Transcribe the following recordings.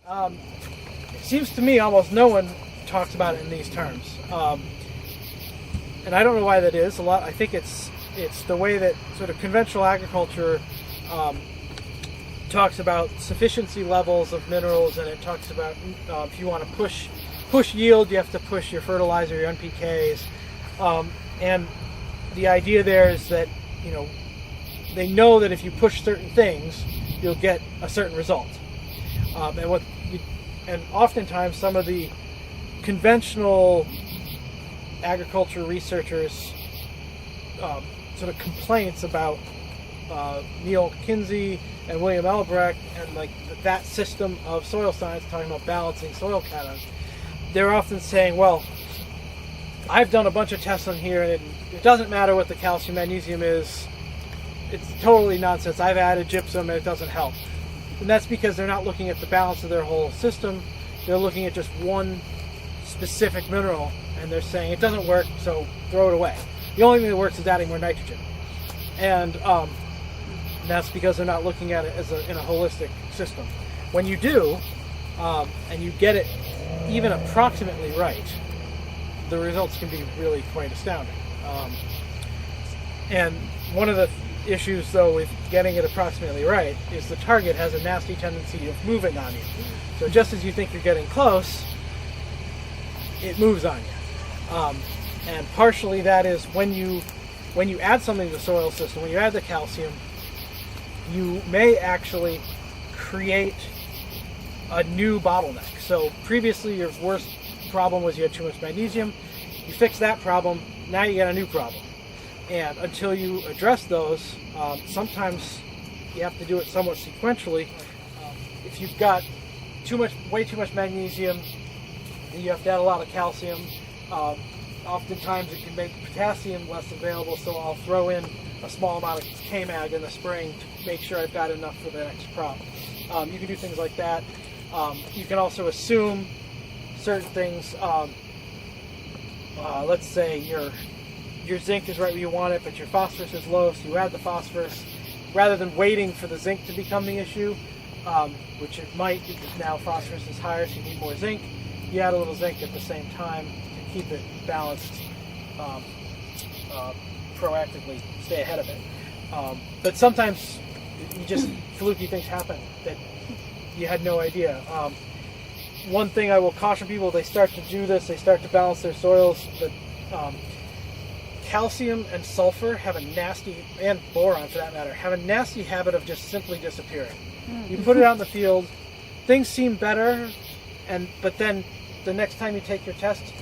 It seems to me almost no one talks about it in these terms, and I don't know why that is. I think it's the way that sort of conventional agriculture talks about sufficiency levels of minerals, and it talks about if you want to push yield, you have to push your fertilizer, your NPKs, and the idea there is that they know that if you push certain things, you'll get a certain result. And oftentimes some of the conventional agriculture researchers sort of complaints about Neil Kinsey and William Albrecht and like that system of soil science, talking about balancing soil cations. They're often saying, well, I've done a bunch of tests on here and it doesn't matter what the calcium magnesium is. It's totally nonsense. I've added gypsum and it doesn't help. And that's because they're not looking at the balance of their whole system. They're looking at just one specific mineral and they're saying it doesn't work, so throw it away. The only thing that works is adding more nitrogen. And that's because they're not looking at it as in a holistic system. When you do, and you get it even approximately right, the results can be really quite astounding. And one of the issues, though, with getting it approximately right is the target has a nasty tendency of moving on you. So just as you think you're getting close, it moves on you. And partially that is when you add something to the soil system, when you add the calcium, you may actually create a new bottleneck. So previously your worst problem was you had too much magnesium. You fix that problem, now you get a new problem. And until you address those, sometimes you have to do it somewhat sequentially. If you've got way too much magnesium, then you have to add a lot of calcium. Oftentimes it can make potassium less available, so I'll throw in a small amount of K-mag in the spring to make sure I've got enough for the next crop. You can do things like that. You can also assume certain things. Let's say your zinc is right where you want it, but your phosphorus is low, so you add the phosphorus rather than waiting for the zinc to become the issue, which it might, because now phosphorus is higher, so you need more zinc. You add a little zinc at the same time to keep it balanced, proactively stay ahead of it. But sometimes you just fluky things happen that you had no idea. One thing I will caution people, they start to do this, they start to balance their soils, but calcium and sulfur have a nasty, and boron for that matter, have a nasty habit of just simply disappearing. You put it out in the field, things seem better, but then the next time you take your test,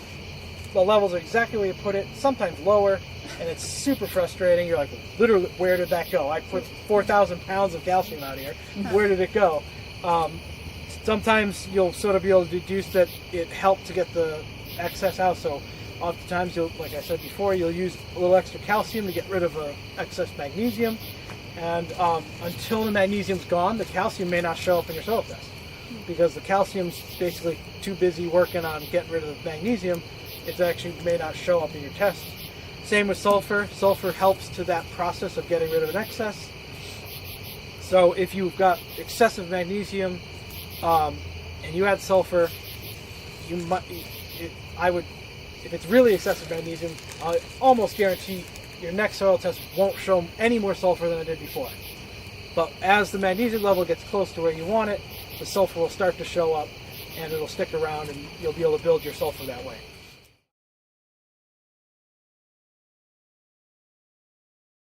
the levels are exactly where you put it, sometimes lower, and it's super frustrating. You're like, literally, where did that go? I put 4,000 pounds of calcium out here. Where did it go? Sometimes you'll sort of be able to deduce that it helped to get the excess out. So oftentimes, like I said before, you'll use a little extra calcium to get rid of excess magnesium. And until the magnesium's gone, the calcium may not show up in your soil test, because the calcium's basically too busy working on getting rid of the magnesium. It actually may not show up in your test. Same with sulfur. Sulfur helps to that process of getting rid of an excess. So if you've got excessive magnesium and you add sulfur, if it's really excessive magnesium, I almost guarantee your next soil test won't show any more sulfur than it did before. But as the magnesium level gets close to where you want it, the sulfur will start to show up and it'll stick around and you'll be able to build your sulfur that way.